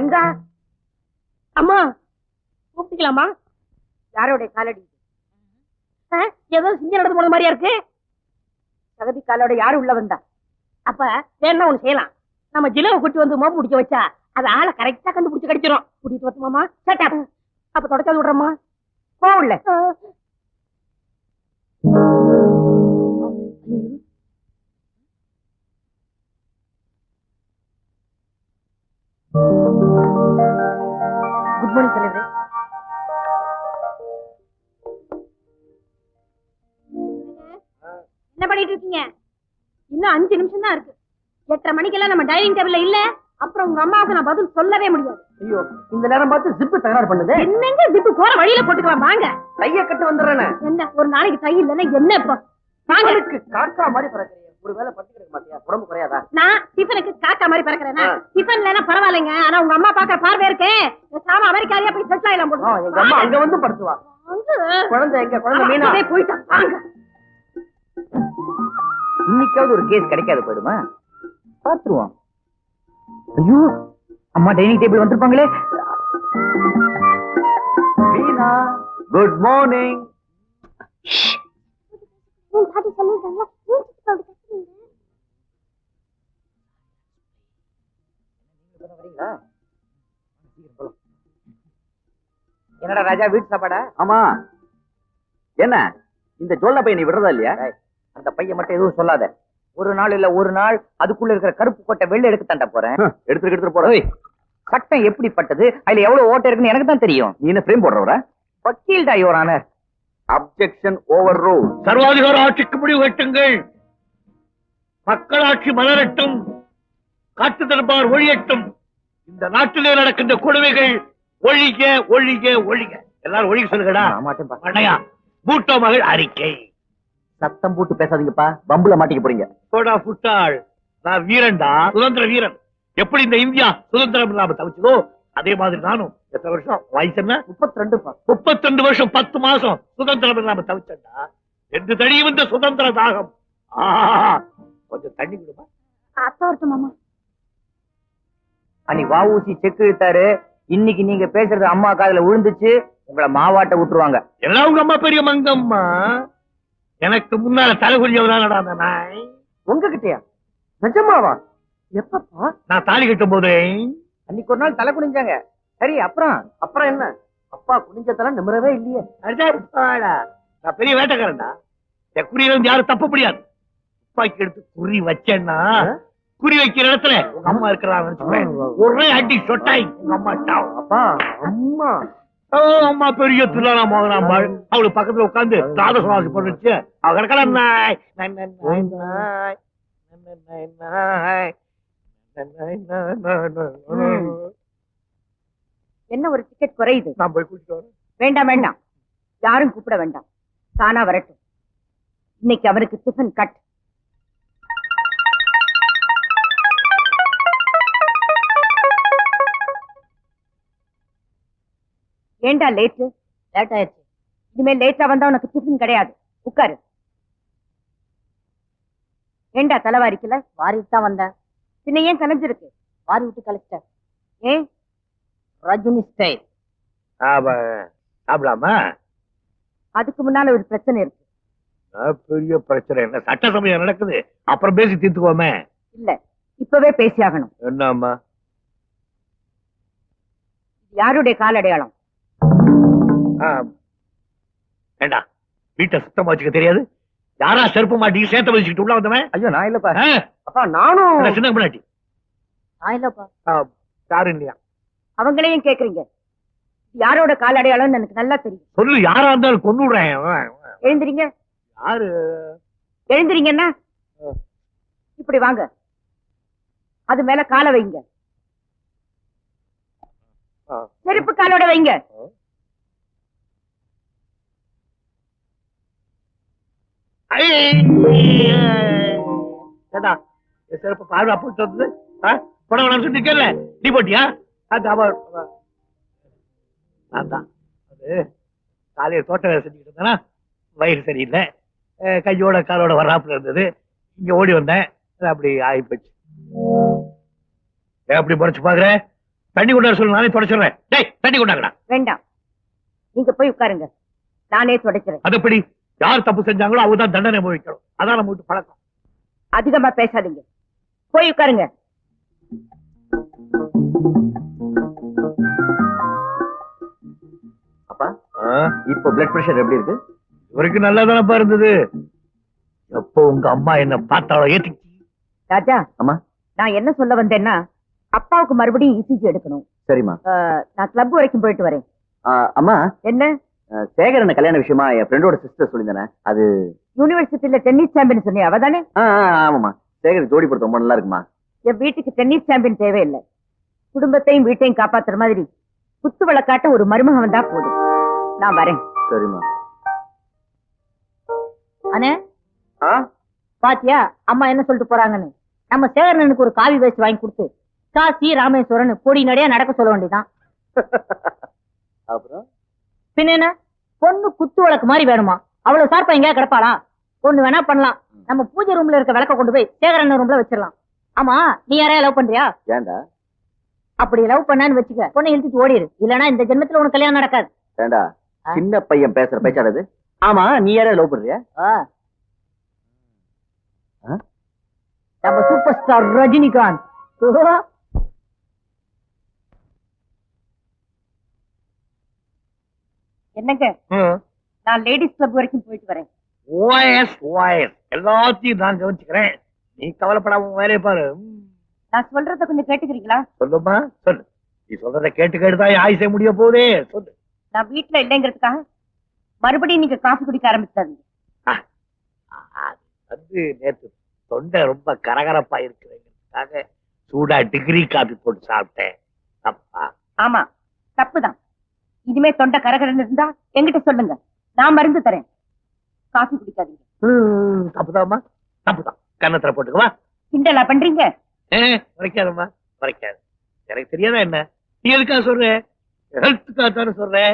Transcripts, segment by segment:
ரங்கா, அம்மா கூப்பிட்டுக்கலாமா? யாரோட காலடி? ஏதோ சிங்க நடந்து போன மாதிரியா இருக்கு. சகதி காலோட யாரு உள்ள வந்தா? அப்ப வேணா ஒண்ணு செய்யலாம். நம்ம ஜிலவை கூட்டி வந்து மோப்பு முடிக்க வச்சா அது ஆளை கரெக்டா கண்டுபிடிச்சு கிடைச்சிரும். கூட்டிட்டு வரட்டுமாமா? சட்டா அப்ப தொடச்சாது விடுறோமா? போ உள்ள. குட் மார்னிங் தலைவரே. என்ன பண்ணிட்டு இருக்கீங்க? இன்னும் 5 நிமிஷம் தான் இருக்கு. 8:30 மணிக்கெல்லாம் நம்ம டைனிங் டேபிள்ல இல்ல. அப்புறம் உங்க அம்மாவுக்கு நான் பதில் சொல்லவே முடியாது. ஐயோ, இந்த நேரம் பார்த்து ஜிப்பு தகராறு பண்ணுது. என்னங்க ஜிப்பு போற வழியில போட்டுக்கலாம் வாங்க. தைய கட்டு வந்துடுறேனே. என்ன ஒரு நாளைக்கு தை இல்லன்னா என்ன இப்போ? வாங்க. காக்கா மாதிரி பறக்கறிய. ஒருவேளை பட்டி கிடக்க மாட்டியா? உடம்பு குறையாதா? நான் டிஃபனுக்கு காக்கா மாதிரி பறக்கறேனா? டிஃபன் இல்லனா பரவாயில்லைங்க. ஆனா உங்க அம்மா பாக்க பார்வை இருக்கே. சாம அமெரிக்காரியா போய் செட்டில் ஆயிலாம் போடு. எங்க அம்மா அங்க வந்து படுத்துவா. குழந்தை எங்க? குழந்தை மீனா போயிட்டா. வாங்க. இன்னைக்காவது ஒரு கேஸ் கிடைக்காது போயிடுமா? பாத்துருவோம். ஐயோ, அம்மா டைனிங் டேபிள் வந்திருப்பாங்களே. Meena, good morning. பாட்டி சொல்லிருக்காங்க. என்னடா ராஜா, வீட்டு சாப்பாடா? ஆமா. என்ன இந்த ஜோல்ல பையன் நீ விடுறதா இல்லையா? அந்த பையன் மட்டும் எதுவும் சொல்லாத. ஒரு நாள் இல்ல ஒரு நாள் அதுக்குள்ள இருக்கிற கருப்பு கோட்டை வெள்ளை எடுக்க தாண்ட போறேன். எடுத்துட்டு போற. சட்டம் எப்படிப்பட்டது, அதுல எவ்வளவு ஓட்டை இருக்குன்னு எனக்கு தான் தெரியும். நீ என்ன பிரேம் போடுறவரா? வக்கீல்டா your honour. Objection overruled. சர்வாதிகார ஆட்சிக்கு முடிவு கட்டுங்கள். மக்களாட்சி மலரட்டும், காட்டு தரப்பார் ஒழியட்டும். இந்த நாட்டிலே நடக்கின்ற கொடுமைகள் ஒழிக ஒழிக ஒழிக. எல்லாரும் ஒழிக சொல்லுங்கடா. அண்ணையா பூட்டோ மகள் அறிக்கை. சத்தம் போட்டு பேசாதீங்கப்பா, பம்புல மாட்டிக்க போறீங்க. போடா புட்டாள், நான் வீரன்டா, சுதந்திர வீரன். எப்படி இந்த இந்தியா சுதந்திரம் இல்லாம தவிச்சதோ அதே மாதிரி நானும். எத்தனை வருஷம் வயசு என்ன? 32. 32 வருஷம் 10 மாசம் சுதந்திரம் இல்லாம தவிச்சண்டா. எந்த தனியும் இந்த சுதந்திர தாகம். கொஞ்சம் தண்ணி கொடுமா. அத்தா வரட்டு மாமா. அன்னைக்கு வஉசி செக் இழுத்தாரு. இன்னைக்கு நீங்க பேசுறது அம்மா காதுல விழுந்துச்சு. உங்களை மாவாட்ட விட்டுருவாங்க. எல்லாம் உங்க அம்மா பெரிய மங்கம்மா. எனக்கு முன்னால தலைகுறியவனாடா அந்த நாய். உங்ககிட்டயா? நிஜமாவா? எப்பப்பா? நான் தாலி கட்டும் போதே அன்னைக்கு ஒரு நாள் தலை குனிஞ்சாங்க. சரி, அப்புறம் என்ன? அப்பா குனிஞ்சதெல்லாம் நிமிரவே இல்லையே. நான் பெரிய வேட்டைக்காரன்டா. என் குறியில இருந்து யாரும் தப்ப முடியாது. துப்பாக்கி எடுத்து குறி வச்சேன்னா குறி வைக்கிற இடத்துல உங்க அம்மா இருக்கிறாங்க. ஒரே அடி சொட்டாய் உங்க அம்மா டாவ். அப்பா, அம்மா அம்மா பெரிய துல்லானா மோகனாம்பாள். அவளுக்கு பக்கத்துல உட்காந்து தாதசுவாசி பண்ணுச்சு. அவ கிடக்கல நாய் நாய் நாய் நாய் நாய் நாய். என்ன ஒரு டிக்கெட் குறையுது? நான் போய் கூட்டிட்டு வரேன். வேண்டாம், யாரும் கூப்பிட வேண்டாம். தானா வரட்டும். இன்னைக்கு அவருக்கு டிஃபன் கட். ஏண்டா லேட் ஆயிடுச்சு. இனிமேல் லேட்டா வந்தா உனக்கு டிஃபன் கிடையாது. உட்காரு. ஏண்டா தலைவாரிக்கல? வாரிட்டு தான் வந்தேன். பின்ன ஏன் கலைஞ்சிருக்கு? வாரி விட்டு கலைச்சிட்ட. ஏன்? ரஜினி ஸ்டைல். சாப்பிடலாமா? அதுக்கு முன்னால ஒரு பிரச்சனை இருக்கு. பெரிய பிரச்சனை என்ன? சட்ட சமயம் நடக்குது, அப்புறம் பேசி தீர்த்துக்கோமே. இல்ல, இப்பவே பேசியாகணும். என்னம்மா? யாருடைய காலடையாளம்? ஏண்டா வீட்டை சுத்தமா வச்சுக்க தெரியாது? யாரா செருப்பு மாட்டி சேர்த்த வச்சுக்கிட்டு உள்ள வந்தவன்? ஐயோ, நான் இல்லப்பா. அப்பா, நானும் சின்ன முன்னாடி இல்லப்பா. யாரு இல்லையா? அவங்களையும் கேக்குறீங்க. யாரோட காலடையாளம் எனக்கு நல்லா தெரியும். சொல்லு, யாரா இருந்தாலும் கொன்னுடுறேன். எழுந்திரீங்க. யாரு? எழுந்திரீங்கன்னா இப்படி வாங்க. அது மேல காலை வைங்க. செருப்பு காலோட வைங்க. செருப்பு பார்வா போட்டு வந்து படம் சொல்லிக்கல. நீ போட்டியா? நான் தான். அது காலையில தோட்ட வேலை செஞ்சுக்கிட்டு இருந்தேன்னா வயிறு சரியில்லை, கையோட காலோட வராப்புல இருந்தது. இங்க ஓடி வந்தேன், அப்படி ஆகி போச்சு. அப்படி முறைச்சு பாக்குறேன். தண்ணி கொண்டாட சொல்லு, நானே தொடச்சிடுறேன். டேய் தண்ணி கொண்டாங்கடா. வேண்டாம், நீங்க போய் உட்காருங்க, நானே துடைக்கிறேன். அது எப்படி? யார் தப்பு செஞ்சாங்களோ அவங்க தான் தண்டனை அனுபவிக்கணும். அதான் நம்ம வீட்டு பழக்கம். அதிகமா பேசாதீங்க, போய் உட்காருங்க. அப்பா இப்போ பிளட் பிரஷர் எப்படி இருக்கு? இவருக்கு நல்லா தானப்பா இருந்தது. எப்போ உங்க அம்மா என்ன பார்த்தாலோ ஏத்தி. ராஜா, அம்மா. நான் என்ன சொல்ல வந்தேன்னா, அப்பாவுக்கு மறுபடியும் இசிஜி எடுக்கணும். சரிம்மா. நான் கிளப் வரைக்கும் போயிட்டு வரேன். அம்மா, என்ன? சேகரன் கல்யாண விஷயமா என் ஃப்ரெண்டோட சிஸ்டர் சொல்லியிருந்தேன். அது யூனிவர்சிட்டியில டென்னிஸ் சாம்பியன் சொன்னியா, அவதானே? ஆமாம்மா. சேகர் ஜோடி பொறுத்த ரொம்ப நல்லா இருக்குமா. என் வீட்டுக்கு டென்னிஸ் சாம்பியன் தேவையில்லை. குடும்பத்தையும் வீட்டையும் காப்பாத்துற மாதிரி குத்து வழக்காட்ட ஒரு மருமகன் வந்தா போதும். நான் வரேன். சரிம்மா. அண்ணே, பாத்தியா அம்மா என்ன சொல்லிட்டு போறாங்கன்னு? நம்ம சேகரனுக்கு ஒரு காவி வேஸ்ட் வாங்கி கொடுத்து காசி ராமேஸ்வரன் பொடி நடையா நடக்க சொல்ல வேண்டியதான். அப்புறம் பின்ன என்ன, பொண்ணு குத்து விளக்கு மாதிரி வேணுமா? அவ்வளவு சார்பா எங்கேயா கிடப்பாளா? ஒண்ணு வேணா பண்ணலாம், நம்ம பூஜை ரூம்ல இருக்க விளக்க கொண்டு போய் சேகரன் ரூம்ல வச்சிடலாம். ஆமா, நீ யாரையா லவ் பண்றியா? ஏண்டா? அப்படி லவ் பண்ணான்னு வச்சுக்க, பொண்ணை இழுத்துட்டு ஓடிடு. இல்லன்னா இந்த ஜென்மத்துல உனக்கு கல்யாணம் நடக்காது. ஏண்டா சின்ன பையன் பேசுற பேச்சாடது? ஆமா, நீ யாரையா லவ் பண்றியா? நம்ம சூப்பர் ஸ்டார் ரஜினிகாந்த். என்னங்க, நான் லேடிஸ் கிளப் வரைக்கும் போயிட்டு வரேன். ஓஎஸ் ஓஎஸ் எல்லாத்தையும் நான் கவனிச்சுக்கிறேன். நீ கவலைப்படாம உன் வேலையை பாரு. நான் சொல்றத கொஞ்சம் கேட்டுக்கிறீங்களா? சொல்லுமா, சொல்லு. நீ சொல்றத கேட்டு கேட்டுதான் ஆயுசே முடிய போதே. சொல்லு. நான் வீட்டுல இல்லைங்கிறதுக்காக மறுபடியும் நீங்க காஃபி குடிக்க ஆரம்பிச்சாதீங்க. வந்து நேத்து தொண்டை ரொம்ப கரகரப்பா இருக்கிறதுக்காக சூடா டிகிரி காபி போட்டு சாப்பிட்டேன். தப்பா? ஆமா, தப்புதான். இனிமே தொண்டை கரகரன்னு இருந்தா என்கிட்ட சொல்லுங்க, நான் மருந்து தரேன். காஃபி குடிக்காதீங்க. தப்புதாம்மா, தப்புதான். கன்னத்துல போட்டுக்குவா. கிண்டலா பண்றீங்க? வரைக்காதம்மா, வரைக்காது. எனக்கு தெரியாதா என்ன? நீ எதுக்காக சொல்ற? ஹெல்த்துக்காக தானே சொல்றேன்.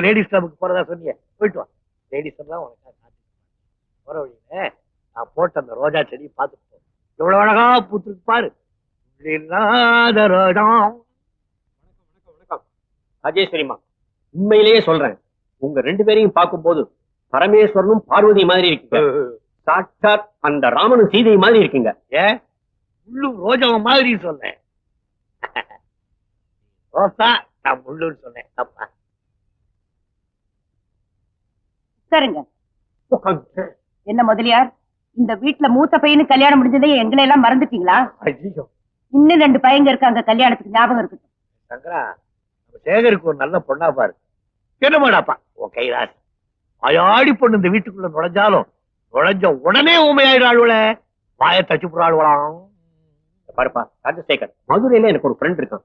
லேடிஸ் கிளப்புக்கு போறதா சொன்னீங்க, போயிட்டு வா. லேடிஸ் எல்லாம் உனக்காக காத்து போற வழியில நான் போட்ட அந்த ரோஜா செடி பார்த்துட்டு போ. எவ்வளவு அழகா பூத்துருக்கு பாரு. இல்லாத ரோஜா. ராஜேஸ்வரிமா, உண்மையிலேயே சொல்றேன், உங்க ரெண்டு பேரையும் பார்க்கும்போது பரமேஸ்வரனும் பார்வதி மாதிரி இருக்கீங்க. சாட்சாத் அந்த ராமனும் சீதை மாதிரி இருக்கீங்க. ஏன் முள்ளு ரோஜாவை மாதிரி சொன்னேன்? ரோசா நான் முள்ளுன்னு சொன்னேன். தப்பா? சரிங்க. என்ன முதலியார், இந்த வீட்டுல மூத்த பையனு கல்யாணம் முடிஞ்சதே எங்களை எல்லாம் மறந்துட்டீங்களா? ஐயோ, இன்னும் 2 பையங்க இருக்காங்க, கல்யாணத்துக்கு ஞாபகம் இருக்கட்டும். சங்கரா, நம்ம சேகருக்கு ஒரு நல்ல பொண்ணா பாரு. என்னமாடாப்பா உன் கைராசி. அயாடி பொண்ணு இந்த வீட்டுக்குள்ள நுழைஞ்சாலும் நுழைஞ்ச உடனே ஊமையாயிடாளுவல, வாயை தச்சு புறாளுவலாம். பாருப்பா ராஜசேகர், மதுரையில எனக்கு ஒரு ஃப்ரெண்ட் இருக்கான்.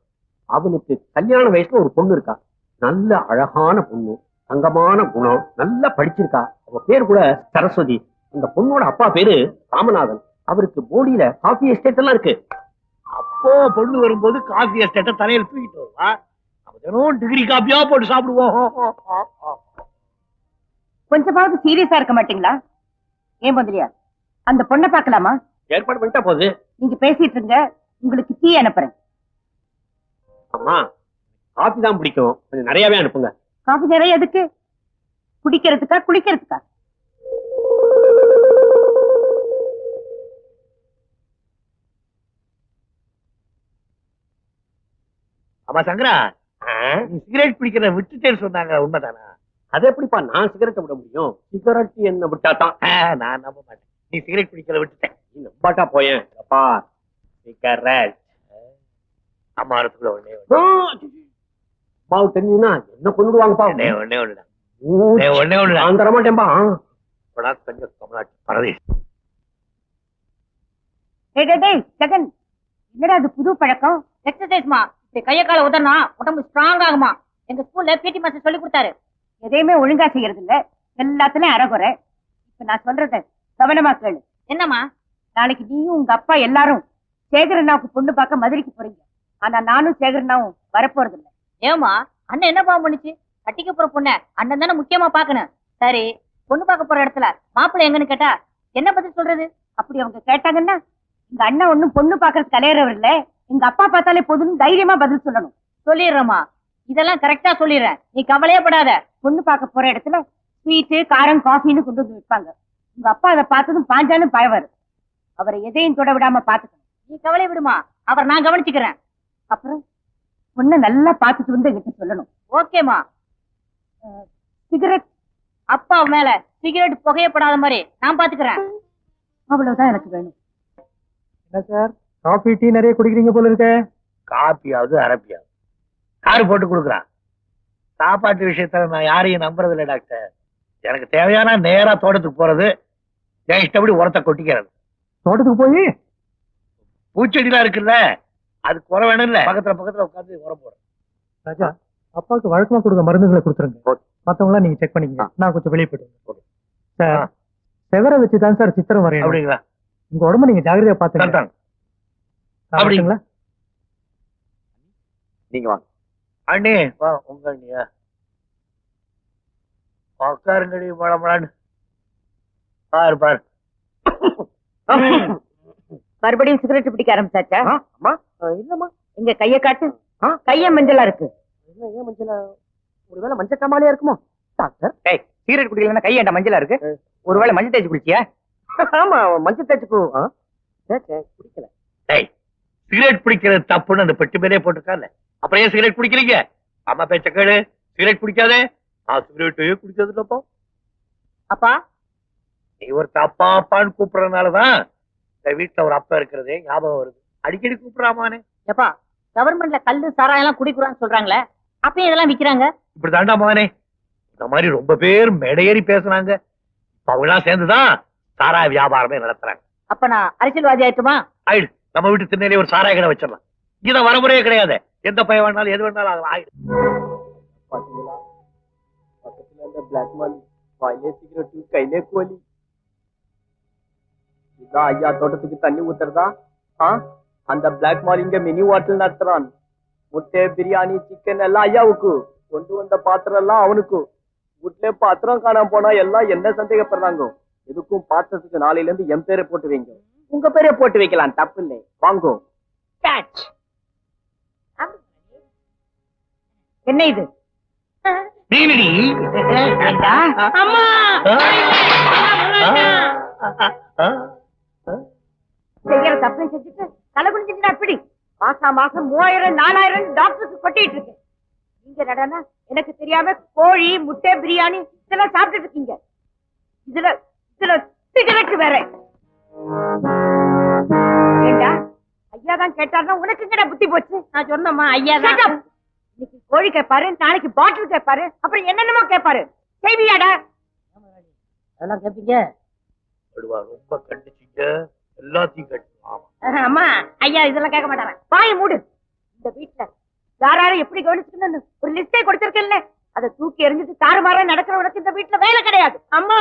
அவனுக்கு கல்யாண வயசுல ஒரு பொண்ணு இருக்கா. நல்ல அழகான பொண்ணு, தங்கமான குணம், நல்லா படிச்சிருக்கா. அவ பேர் கூட சரஸ்வதி. அந்த பொண்ணோட அப்பா பேரு ராமநாதன். அவருக்கு போடியில காஃபி எஸ்டேட் எல்லாம் இருக்கு. அப்போ பொண்ணு வரும்போது காஃபி எஸ்டேட்ட தலையில தூக்கிட்டு வருவா. நம்ம தினம் டிகிரி காஃபியா போட்டு சாப்பிடுவோம். கொஞ்சமாவது சீரியஸா இருக்க மாட்டீங்களா? ஏன் முதலியார், அந்த பொண்ணை பார்க்கலாமா? ஏற்பாடு பண்ணிட்டா போகுது. நீங்க பேசிட்டு இருங்க, உங்களுக்கு டீ அனுப்புறேன். அம்மா, காஃபி தான் பிடிக்கும், கொஞ்சம் நிறையவே அனுப்புங்க. காஃபி நிறைய எதுக்கு? குடிக்கிறதுக்கா குளிக்கிறதுக்கா? ஆமா சங்கரா, நீ சிகரெட் பிடிக்கிறத விட்டுட்டேன்னு சொன்னாங்க, உண்மைதானா? அது எப்படிப்பா நான் சிகரெட்டை விட முடியும்? சிகரெட் என்ன விட்டாதான். நான் நம்ப மாட்டேன். நீ சிகரெட் பிடிக்கிறத விட்டுட்டேன். நீ நம்பாட்டா போயேன். அப்பா சிகரெட் அம்மாவதுக்குள்ள ஒண்ணே பாவு தெரிஞ்சுன்னா என்ன கொண்டுடுவாங்கப்பா. ஒண்ணே ஒண்ணுதான். ஒண்ணே ஒண்ணுதான். நான் தரமாட்டேன்பா. கொஞ்சம் கமலாட்டு பரதேஷ். ஜெகன், என்னடா அது புது பழக்கம்? எக்ஸசைஸ்மா, கைய கால உதறனா உடம்பு ஸ்ட்ராங் ஆகுமா. எங்க ஸ்கூல்ல பிடி மாஸ்டர் சொல்லி கொடுத்தாரு. எதையுமே ஒழுங்கா செய்யறது இல்ல, எல்லாத்துலயும் அறகுறை. இப்ப நான் சொல்றத கவனமா கேளு. என்னம்மா? நாளைக்கு நீயும் உங்க அப்பா எல்லாரும் சேகரண்ணாவுக்கு பொண்ணு பார்க்க மதுரைக்கு போறீங்க. ஆனா நானும் சேகரண்ணாவும் வரப்போறது இல்ல. ஏமா, அண்ணன் என்ன பாவம் பண்ணுச்சு? கட்டிக்க போற பொண்ண அண்ணன் தானே முக்கியமா பாக்கணும். சரி, பொண்ணு பார்க்க போற இடத்துல மாப்பிள்ளை எங்கன்னு கேட்டா என்ன பதில் சொல்றது? அப்படி அவங்க கேட்டாங்கன்னா, எங்க அண்ணன் ஒண்ணும் பொண்ணு பாக்குறதுக்கு அலையறவர் இல்ல, எங்க அப்பா பார்த்தாலே போதும்னு தைரியமா பதில் சொல்லணும். சொல்லிடுறேம்மா, இதெல்லாம் கரெக்டா சொல்லிடுறேன், நீ கவலையே படாத. பொண்ணு பார்க்க போற இடத்துல ஸ்வீட்டு காரம் காஃபின்னு கொண்டு வந்து வைப்பாங்க. உங்க அப்பா அதை பார்த்ததும் பாஞ்சாலும் பயவாரு. அவரை எதையும் தொட விடாம பாத்துக்கணும். நீ கவலை விடுமா, அவர் நான் கவனிச்சுக்கிறேன். அப்புறம் பொண்ணை நல்லா பார்த்துட்டு வந்து என்கிட்ட சொல்லணும். ஓகேமா. சிகரெட் அப்பா மேல சிகரெட் புகையப்படாத மாதிரி நான் பாத்துக்கிறேன். அவ்வளவுதான் எனக்கு வேணும். என்ன சார், காஃபி டீ நிறைய குடிக்கிறீங்க போல இருக்க. காப்பியாவது அரப்பியாவது காரு போட்டு கொடுக்குறான். சாப்பாட்டு விஷயத்துல நான் யாரையும் நம்புறது இல்லை டாக்டர். எனக்கு தேவையான நேரா தோட்டத்துக்கு போறது, என் இஷ்டப்படி உரத்தை கொட்டிக்கிறது. தோட்டத்துக்கு போய் பூச்செடிலாம் இருக்குல்ல, அது குறை வேணும் இல்ல, பக்கத்துல உட்காந்து உரம் போடுறேன். ராஜா, அப்பாவுக்கு வழக்கமா கொடுக்க மருந்துகளை கொடுத்துருங்க. மத்தவங்களா நீங்க செக் பண்ணிக்கங்க. நான் கொஞ்சம் வெளியே போயிட்டு சார். செவரை வச்சுதான் சார் சித்திரம் வரையணும். அப்படிங்களா? உங்க உடம்ப நீங்க ஜாகிரதையா பாத்துங்க. அப்படிங்களா? நீங்க வாங்க. அண்ணே வா, உங்க அண்ணியா உட்காருங்கடி மழமழான்னு. பாரு பாரு. மறுபடியும் சிகரெட் பிடிக்க ஆரம்பிச்சாச்சா? அம்மா இல்லம்மா. எங்க கைய காட்டு. கைய மஞ்சளா இருக்கு. ஏன் மஞ்சளா? ஒருவேளை மஞ்சள் காமாலியா இருக்குமோ டாக்டர்? டேய், சிகரெட் குடிக்கலன்னா கையேண்டா மஞ்சளா இருக்கு? ஒருவேளை மஞ்சள் தேய்ச்சி குடிச்சியா? ஆமா, மஞ்சள் தேய்ச்சி குடிக்கல. டேய், சிகரெட் பிடிக்கிறது தப்புன்னு அந்த பெட்டி மேலே போட்டிருக்காங்க. அப்புறம் ஏன் சிகரெட் பிடிக்கிறீங்க? அம்மா பேச்ச கேளு, சிகரெட் பிடிக்காதே. நான் சிகரெட் குடிக்கிறது இல்லப்பா. அப்பா, நீ ஒரு அப்பா அப்பான்னு கூப்பிடுறதுனாலதான் இந்த வீட்டுல ஒரு அப்பா இருக்கிறதே ஞாபகம் வருது. அடிக்கடி கூப்பிடுறாமானே. எப்பா, கவர்மெண்ட்ல கல்லு சாராயம் எல்லாம் குடிக்கிறான்னு சொல்றாங்களே, அப்பயும் இதெல்லாம் விக்கிறாங்க. இப்படி தாண்டாமானே, இந்த மாதிரி ரொம்ப பேர் மேடையேறி பேசுனாங்க. அவங்க எல்லாம் சேர்ந்துதான் சாராய வியாபாரமே நடத்துறாங்க. அப்ப நான் அரசியல்வாதி ஆயிட்டுமா? ஆயிடு, நம்ம வீட்டு திண்ணையிலே ஒரு சாராய கடை வச்சிடலாம். இத வரமுறையே கிடையாது. எந்த பையன் வேணாலும் எது வேணாலும் ஆகலாம். ஆயிடு. பாத்தீங்களா, பக்கத்துல அந்த பிளாக் மாலி வாயிலே சிகரெட் கையிலே கோலி. இதான் ஐயா தோட்டத்துக்கு தண்ணி ஊத்துறதா? அந்த பிளாக் மால் இங்க மினி வாட்டல் நடத்துறான். முட்டை பிரியாணி சிக்கன் எல்லாம் ஐயாவுக்கு. கொண்டு வந்த பாத்திரம் எல்லாம் அவனுக்கு. வீட்டுல பாத்திரம் காணாம போனா எல்லாம் என்ன சந்தேகப்படுறாங்க. எதுக்கும் பாத்திரத்துக்கு நாளையில இருந்து என் பேரை போட்டு வைங்க. உங்க பேரை போட்டு வைக்கலாம், தப்பு இல்லை. வாங்கோ. என்ன இது? நீலி. அம்மா செய்யற தப்பையும் செஞ்சுட்டு தலை குடிஞ்சிட்டு அப்படி மாசம் 3000 4000 டாக்டருக்கு கொட்டிட்டு இருக்கு. நீங்க நடனா எனக்கு தெரியாம கோழி முட்டை பிரியாணி இதெல்லாம் சாப்பிட்டுட்டு இருக்கீங்க. இதுல சிகரெட் வேற. ஏண்டா, ஐயா தான் கேட்டாருன்னா உனக்கு எங்கடா புத்தி போச்சு? நான் சொன்னம்மா ஐயா தான். இன்னைக்கு கோழி கேட்பாரு, நாளைக்கு பாட்டில் கேட்பாரு, அப்புறம் என்னென்னமோ கேட்பாரு. செய்வியாடா? அதெல்லாம் கேப்பீங்க. ரொம்ப கண்டிச்சிங்க, எல்லாத்தையும் கட்டலாம். அம்மா ஐயா இதெல்லாம் கேட்க மாட்டாங்க. வாய மூடு. இந்த வீட்டுல யாராரும் எப்படி கவனிச்சுக்கணும்னு ஒரு லிஸ்டே கொடுத்திருக்கேன்ல, அதை தூக்கி எறிஞ்சிட்டு தாறுமாறா நடக்கிறவனுக்கு இந்த வீட்டுல வேலை கிடையாது. அம்மா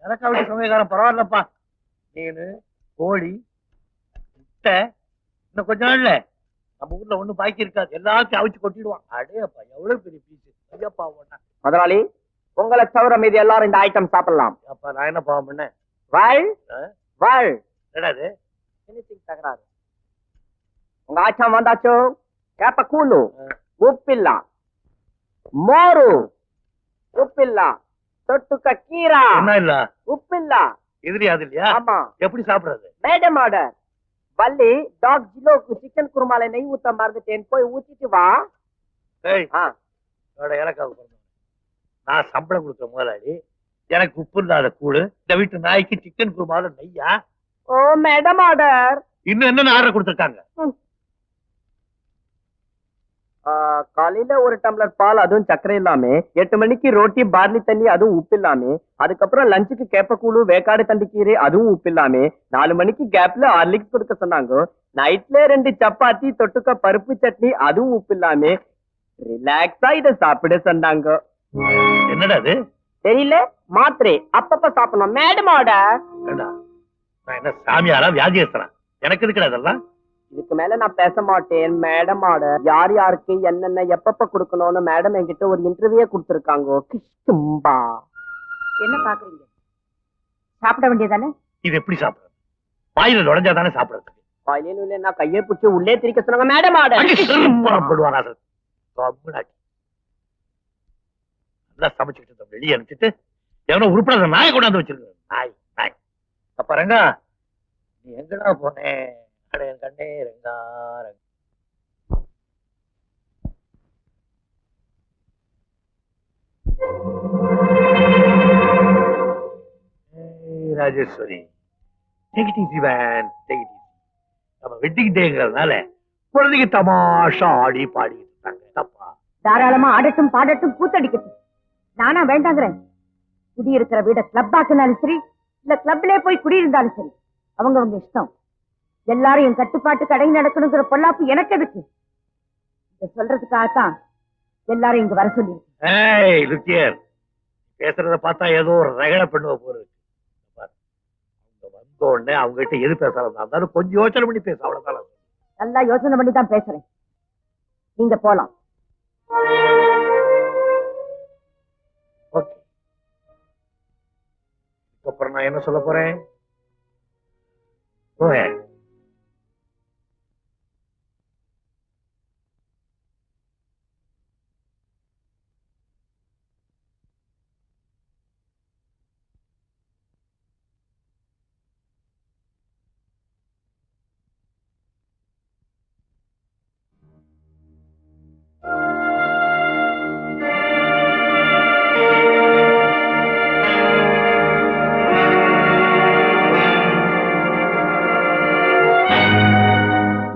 எனக்கா வீட்டு சமயக்காரன் பரவாயில்லப்பா. மீன் கோழி முட்டை இன்னும் கொஞ்ச நாள்ல நம்ம ஊர்ல ஒண்ணு பாக்கி இருக்காது, எல்லாத்தையும் அவிச்சு கொட்டிடுவான். அடேப்பா, எவ்வளவு பெரிய பீஸ். ஐயப்பா ஒண்ணா முதலாளி, உங்களை தவிர மீது எல்லாரும் இந்த ஐட்டம் சாப்பிடலாம். அப்பா, நான் என்ன பாவம் பண்ணேன்? வாழ் வாழ். என்னது தகராறு? உங்க ஆச்சம் வந்தாச்சோ? கேப்ப கூழு உப்பில்ல, மோரு உப்பில்ல, தொட்டுக்க கீரா என்ன இல்ல உப்பில்ல. எதிரி அது இல்லையா? ஆமா. எப்படி சாப்பிடுறது? Madam order. வள்ளி, டாக் ஜிலோக்கு சிக்கன் குருமால நெய் ஊத்த மறந்துட்டேன், போய் ஊத்திட்டு வா. ஏய், எனக்காக நான் சம்பளம் கொடுத்த முதலாளி, எனக்கு உப்பு இல்லாத கூழு, இந்த வீட்டு நாய்க்கு சிக்கன் குருமால நெய்யா? ஓ மேடம் ஆர்டர். இன்னும் என்னென்ன ஆர்டர் கொடுத்திருக்காங்க? காலையில ஒரு டம்ளர் பால், அதுவும் சர்க்கரை இல்லாம. 8 மணிக்கு ரோட்டி பார்லி தண்ணி, அதுவும் உப்பு இல்லாம. அதுக்கப்புறம் லஞ்சுக்கு கேப்பக்கூழு வேக்காடு தண்டி கீரை, அதுவும் உப்பு இல்லாம. 4 மணிக்கு கேப்ல ஹார்லிக்ஸ் கொடுக்க சொன்னாங்க. நைட்ல 2 சப்பாத்தி தொட்டுக்க பருப்பு சட்னி, அதுவும் உப்பு இல்லாம. ரிலாக்ஸா இத சாப்பிட சொன்னாங்க. என்னடா அது? தெரியல, மாத்திரை அப்பப்ப சாப்பிடணும். Madam order. நான் என்ன சாமியாரா வியாதியஸ்தனா? எனக்கு இருக்குடா இதெல்லாம். இதுக்கு மேல நான் பேச மாட்டேன். Madam order. யார் யாருக்கு என்னென்ன எப்பப்ப கொடுக்கணும்னு மேடம் என்கிட்ட ஒரு இன்டர்வியூ கொடுத்திருக்காங்க. கிஷ்கும்பா. என்ன பாக்குறீங்க? சாப்பிட வேண்டியதானே? இது எப்படி சாப்பிடுறது? வாயில நுழைஞ்சாதானே சாப்பிடுறதுக்கு. வாயிலே நான் கையை பிடிச்சி உள்ளே திரிக்க சொன்னாங்க மேடம் புறப்படுவாரா சார்? நல்லா சமைச்சுக்கிட்டு இருந்தோம், வெளியே அனுப்பிச்சிட்டு எவனோ உருப்படாத நாயை கொண்டாந்து வச்சிருக்க. நாய் நாய். அப்ப ரங்கா நீ எங்கடா போனேன்? அட என் கண்ணே ரங்கா ரங்கா. ஏய், Rajeswari take it easy man, take it easy. நம்ம வெட்டிங் டேங்கிறதுனால குழந்தைங்க தமாஷா ஆடி பாடிட்டு இருக்காங்க. தப்பா? தாராளமா ஆடட்டும் பாடட்டும் கூத்தடிக்கட்டும். நானா வேண்டாங்கிறேன். குடியிருக்கிற வீட கிளப் ஆக்கினாலும் சரி, இல்ல கிளப்லயே போய் குடியிருந்தாலும் சரி, அவங்க இஷ்டம். எல்லாரும் என் கட்டுப்பாட்டு கடை நடக்கணுங்கிற பொல்லாப்பு எனக்கு எதுக்கு? இத சொல்றதுக்காகத்தான் எல்லாரும் இங்க வர சொல்லி. ஏய் லுக்கியர், பேசுறத பார்த்தா ஏதோ ஒரு ரகட பண்ணுவ போறது. அவங்க வந்த உடனே அவங்க கிட்ட எது பேசலாம் இருந்தாலும் கொஞ்சம் யோசனை பண்ணி பேச, அவ்வளவுதான். நல்லா யோசனை பண்ணி தான் பேசுறேன். நீங்க போலாம். ஓகே, அப்புறம் நான் என்ன சொல்ல போறேன்? Go ahead.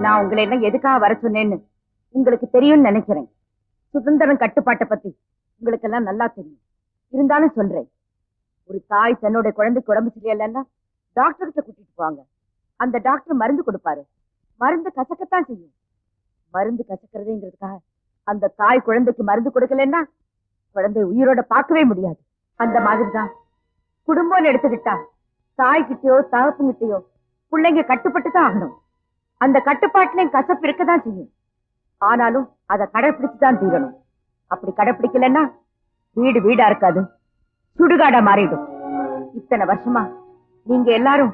நான் உங்களை என்ன எதுக்காக வர சொன்னேன்னு உங்களுக்கு தெரியும்னு நினைக்கிறேன். சுதந்திரம் கட்டுப்பாட்டை பத்தி உங்களுக்கு எல்லாம் நல்லா தெரியும். இருந்தாலும் சொல்றேன், ஒரு தாய் தன்னோட குழந்தைக்கு உடம்பு சரியில்லைன்னா டாக்டர் கிட்ட கூட்டிட்டு போவாங்க. அந்த டாக்டர் மருந்து கொடுப்பாரு. மருந்து கசக்கத்தான் செய்யும். மருந்து கசக்கிறதுங்கிறதுக்காக அந்த தாய் குழந்தைக்கு மருந்து கொடுக்கலன்னா குழந்தை உயிரோட பார்க்கவே முடியாது. அந்த மாதிரிதான் குடும்பம்னு எடுத்துக்கிட்டா தாய்கிட்டயோ தகப்புங்கிட்டயோ பிள்ளைங்க கட்டுப்பட்டு தான் ஆகணும். அந்த கட்டுப்பாட்டுலயும் கசப்பு இருக்கதான் செய்யும். ஆனாலும் அதை கடைப்பிடிச்சுதான் தீரணும். அப்படி கடைப்பிடிக்கலன்னா வீடு வீடா இருக்காது, சுடுகாடா மாறிடும். இத்தனை வருஷமா நீங்க எல்லாரும்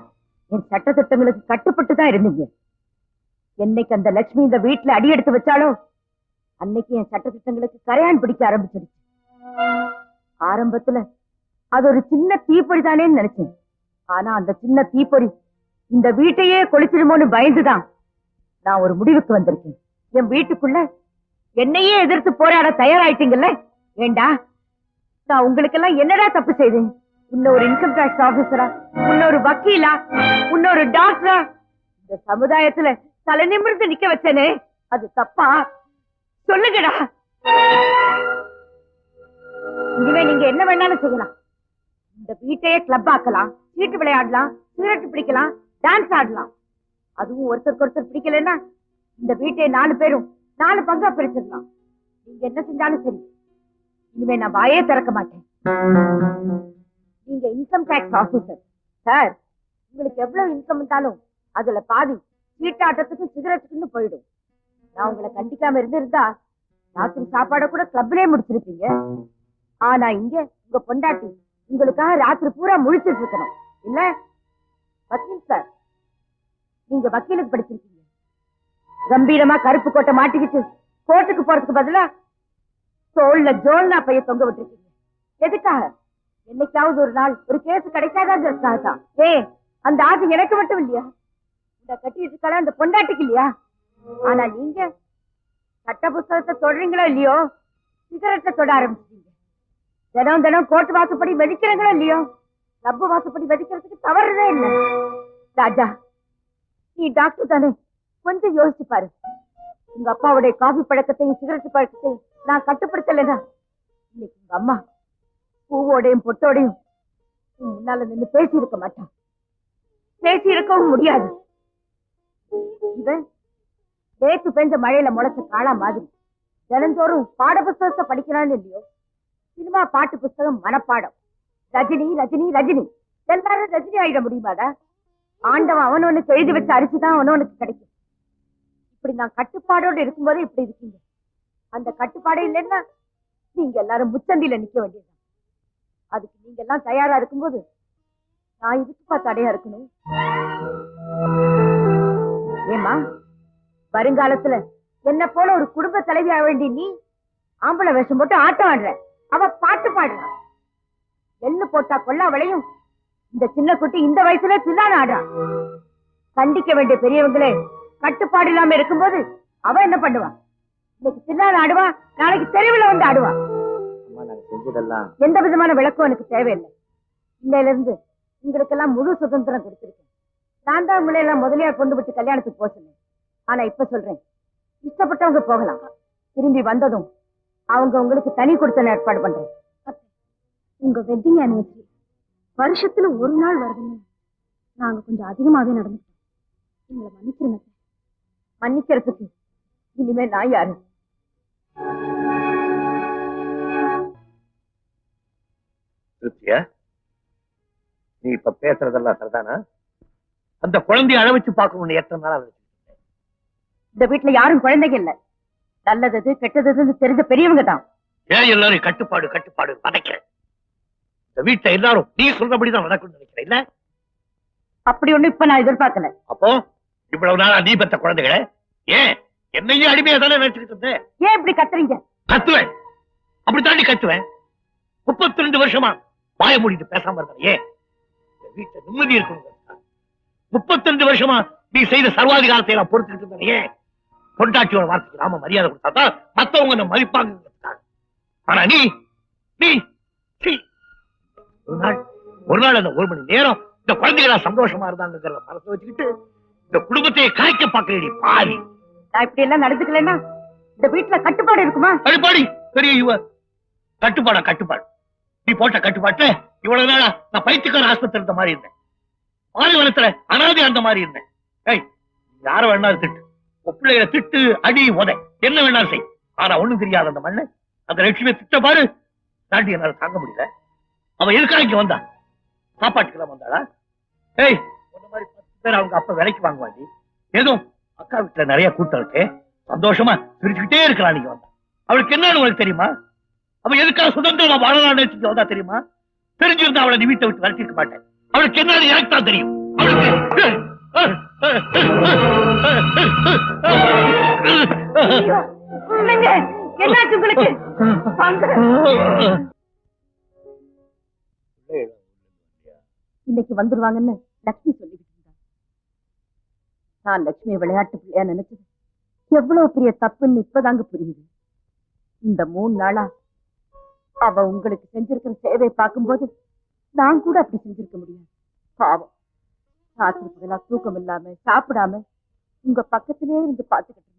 என் சட்ட திட்டங்களுக்கு கட்டுப்பட்டு தான் இருந்தீங்க. என்னைக்கு அந்த லட்சுமி இந்த வீட்டுல அடி எடுத்து வச்சாலோ அன்னைக்கு என் சட்ட திட்டங்களுக்கு கரையான் பிடிக்க ஆரம்பிச்சிருச்சு. ஆரம்பத்துல அது ஒரு சின்ன தீப்பொறி தானேன்னு நினைச்சேன். ஆனா அந்த சின்ன தீப்பொறி இந்த வீட்டையே கொளுத்திடுமோன்னு பயந்துதான் நான் ஒரு முடிவுக்கு வந்திருக்கேன். என் வீட்டுக்குள்ள என்னையே எதிர்த்து போராட தயாராயிட்டீங்கல்ல? ஏண்டா, நான் உங்களுக்கெல்லாம் என்னடா தப்பு செய்தேன்? இன்னொரு இன்கம் டாக்ஸ் ஆபீசரா, இன்னொரு வக்கீலா, இன்னொரு டாக்டரா இந்த சமுதாயத்துல தலை நிமிர்ந்து நிக்க வச்சேனே, அது தப்பா? சொல்லுங்கடா. இனிமே நீங்க என்ன வேணாலும் செய்யலாம். இந்த வீட்டையே கிளப் ஆக்கலாம், சீட்டு விளையாடலாம், சிகரெட் பிடிக்கலாம், டான்ஸ் ஆடலாம். அதுவும் ஒருத்தருக்கு ஒருத்தர் பிடிக்கலன்னா இந்த வீட்டை 4 பேரும் 4 பங்கா பிரிச்சிடலாம். நீங்க என்ன செஞ்சாலும் சரி, இனிமே நான் வாயே திறக்க மாட்டேன். நீங்க இன்கம் டாக்ஸ் ஆபீசர் சார். உங்களுக்கு எவ்வளவு இன்கம் இருந்தாலும் அதுல பாதி சீட்டாட்டத்துக்கும் சிகரெட்டுக்குன்னு போயிடும். நான் உங்களை கண்டிக்காம இருந்திருந்தா ராத்திரி சாப்பாட கூட கிளப்லயே முடிச்சிருப்பீங்க. ஆனா இங்க உங்க பொண்டாட்டி உங்களுக்காக ராத்திரி பூரா முழிச்சிட்டு இருக்கணும் இல்ல? வக்கீல் சார், நீங்க வக்கீலுக்கு படிச்சிருக்கீங்க. கம்பீரமா கருப்பு கோட்டை மாட்டிக்கிட்டு கோர்ட்டுக்கு போறதுக்கு பதிலா தோல்ல ஜோல்னா பைய தொங்க விட்டுருக்கீங்க. எதுக்காக? என்னைக்காவது ஒரு நாள் ஒரு கேஸ் கிடைக்காதான். அந்த ஆசை எனக்கு மட்டும் இல்லையா? இந்த கட்டிட்டு இருக்கால அந்த பொண்டாட்டிக்கு இல்லையா? ஆனா நீங்க சட்ட புஸ்தகத்தை தொடறீங்களோ இல்லையோ, சிகரெட்டை தொட ஆரம்பிச்சிட்டீங்க. தினம் தினம் கோர்ட்டு வாசப்படி வெடிக்கிறீங்களோ இல்லையோ, கிளப் வாசப்படி வெடிக்கிறதுக்கு தவறுதே இல்லை. ராஜா, நீ டாக்டர் தானே, கொஞ்சம் யோசிச்சு பாரு. உங்க அப்பாவுடைய காபி பழக்கத்தையும் சிகரெட் பழக்கத்தையும் நான் கட்டுப்படுத்தலைன்னா இன்னைக்கு உங்க அம்மா பூவோடையும் பொட்டோடையும் முன்னால நின்று பேசி இருக்க மாட்டான். பேசி இருக்கவும் முடியாது. இவன் நேற்று பெஞ்ச மழையில முளைச்ச காளா மாதிரி தினந்தோறும் பாட புஸ்தகத்தை படிக்கிறான்னு இல்லையோ, சினிமா பாட்டு புஸ்தகம் மனப்பாடம். ரஜினி ரஜினி ரஜினி, எல்லாரும் ரஜினி ஆயிட முடியுமாடா? ஆண்டவன் அவனவனுக்கு எழுதி வச்ச அரிசிதான் அவனவனுக்கு கிடைக்கும். இப்படி நான் கட்டுப்பாடோடு இருக்கும்போது இப்படி இருக்கீங்க. அந்த கட்டுப்பாடே இல்லைன்னா நீங்க எல்லாரும் முச்சந்தில நிக்க வேண்டியதுதான். அதுக்கு நீங்க எல்லாம் தயாரா இருக்கும்போது நான் இதுக்கு தடையா இருக்கணும்? ஏமா, வருங்காலத்துல என்ன போல ஒரு குடும்ப தலைவி ஆக வேண்டிய நீ ஆம்பளை வேஷம் போட்டு ஆட்டம் ஆடுற, அவ பாட்டு பாடுறான். எள்ளு போட்டா கொல்லா விளையும், இந்த சின்ன குட்டி இந்த வயசுல தில்லான ஆடுறான். கண்டிக்க வேண்டிய பெரியவங்களே கட்டுப்பாடு இல்லாம இருக்கும்போது அவ என்ன பண்ணுவா? இன்னைக்கு தில்லான ஆடுவா, நாளைக்கு தெருவில் வந்து ஆடுவா. அம்மா நாங்க செஞ்சதெல்லாம் எந்த விதமான விளக்கம் எனக்கு தேவையில்லை. இன்னையில இருந்து உங்களுக்கெல்லாம் முழு சுதந்திரம் கொடுத்திருக்கேன். நான் தான் உங்களை எல்லாம் முதலியார் கொண்டு விட்டு கல்யாணத்துக்கு போக சொன்னேன். ஆனா இப்ப சொல்றேன், இஷ்டப்பட்டவங்க போகலாம். திரும்பி வந்ததும் அவங்க உங்களுக்கு தனி கொடுத்த ஏற்பாடு பண்றேன். உங்க வெட்டிங் ஆனிவர்சரி வருஷத்துல ஒரு நாள் வருதுன்னு நாங்க கொஞ்சம் அதிகமாவே நடந்துட்டோம். எங்களை மன்னிச்சிருங்க. மன்னிக்கிறதுக்கு இனிமே நான் யாரு? திருப்தியா, நீ இப்ப பேசுறதெல்லாம் சரிதானா? அந்த குழந்தைய அழ வச்சு பார்க்கணும்னு எத்தனை நாளா நினைச்சிட்டு இருந்தேன். இந்த வீட்டுல யாரும் குழந்தைங்க இல்ல. நல்லது எது கெட்டது எதுன்னு தெரிஞ்ச பெரியவங்க தான். ஏன் எல்லாரும் கட்டுப்பாடு கட்டுப்பாடு நினைக்கிறேன்? இந்த வீட்டுல எல்லாரும் நீ சொல்றபடிதான் நடக்கும்னு நினைக்கிறேன் இல்ல? அப்படி ஒண்ணு இப்ப நான் எதிர்பார்க்கல. அப்போ இவ்வளவு நாளா நீ பெத்த குழந்தைகளை ஏன் என்னையும் அடிமையா தானே நினைச்சுக்கிட்டு இருந்தேன்? ஏன் இப்படி கத்துறீங்க? கத்துவேன், அப்படி தாண்டி கத்துவேன். 32 வருஷமா வாய மூடிட்டு பேசாம இருந்தேன். ஏன்? இந்த வீட்டுல நிம்மதி இருக்கணும். 32 வருஷமா நீ செய்த சர்வாதிகாரத்தை எல்லாம் பொறுத்துக்கிட்டு இருந்தேன். ஏன்? பொண்டாட்டியோட வார்த்தைக்கு நாம மரியாதை கொடுத்தாதான் மத்தவங்க நம்ம மதிப்பாங்க. ஆனா நீ நீ சீ. ஒரு நாள் அந்த 1 மணி நேரம் இந்த குழந்தைகளா சந்தோஷமா இருந்தாங்கிறத மனசு வச்சுக்கிட்டு இந்த குடும்பத்தையே காய்க்க பாக்கிறீ பாரி. நான் இப்படி எல்லாம் நடந்துக்கலன்னா இந்த வீட்டுல கட்டுப்பாடு இருக்குமா? கட்டுப்பாடு பெரிய கட்டுப்பாடா? கட்டுப்பாடு நீ போட்ட கட்டுப்பாட்டு இவ்வளவு நாளா நான் பைத்தியக்கார ஆஸ்பத்திரி இருந்த மாதிரி இருந்தேன். பாலைவனத்துல அனாதை அந்த மாதிரி இருந்தேன். ஏய், யார வேணாலும் திட்டு, பிள்ளைகளை திட்டு, அடி, உதை, என்ன வேணாலும் செய். ஆனா ஒண்ணும் தெரியாத அந்த மண்ணு அந்த லட்சுமியை திட்ட பாரு, தாண்டி என்னால தாங்க முடியல. அவ எதுக்காக இங்க வந்தா? சாப்பாட்டுக்கெல்லாம் வந்தாளா? ஏய், இந்த மாதிரி 10 பேர் அவங்க அப்ப விலைக்கு வாங்குவாண்டி. ஏதோ அக்கா வீட்டுல நிறைய கூட்டம் இருக்கு, சந்தோஷமா சிரிச்சுக்கிட்டே இருக்கலாம். நீங்க வந்தா அவளுக்கு என்னன்னு உனக்கு தெரியுமா? அவ எதுக்காக சுதந்திரமா வாழலாம்னு நினைச்சுட்டு வந்தா தெரியுமா? தெரிஞ்சிருந்தா அவளை நீ வீட்டை விட்டு விரட்டிருக்க மாட்டேன். அவளுக்கு என்னன்னு எனக்கு தான் தெரியும். என்னாச்சு உங்களுக்கு? இன்னைக்கு வந்துருவாங்கன்னு லட்சுமி சொல்லிக்கிட்டு இருந்தா. நான் லட்சுமி விளையாட்டு பிள்ளையா நினைச்சது எவ்வளவு பெரிய தப்புன்னு இப்பதாங்க புரியுது. இந்த 3 நாளா அவ உங்களுக்கு செஞ்சிருக்கிற சேவை பார்க்கும்போது நான் கூட அப்படி செஞ்சிருக்க முடியாது. பாவம், ராத்திரி பகலா தூக்கம் இல்லாம சாப்பிடாம உங்க பக்கத்திலே இருந்து பாத்துக்கிட்டு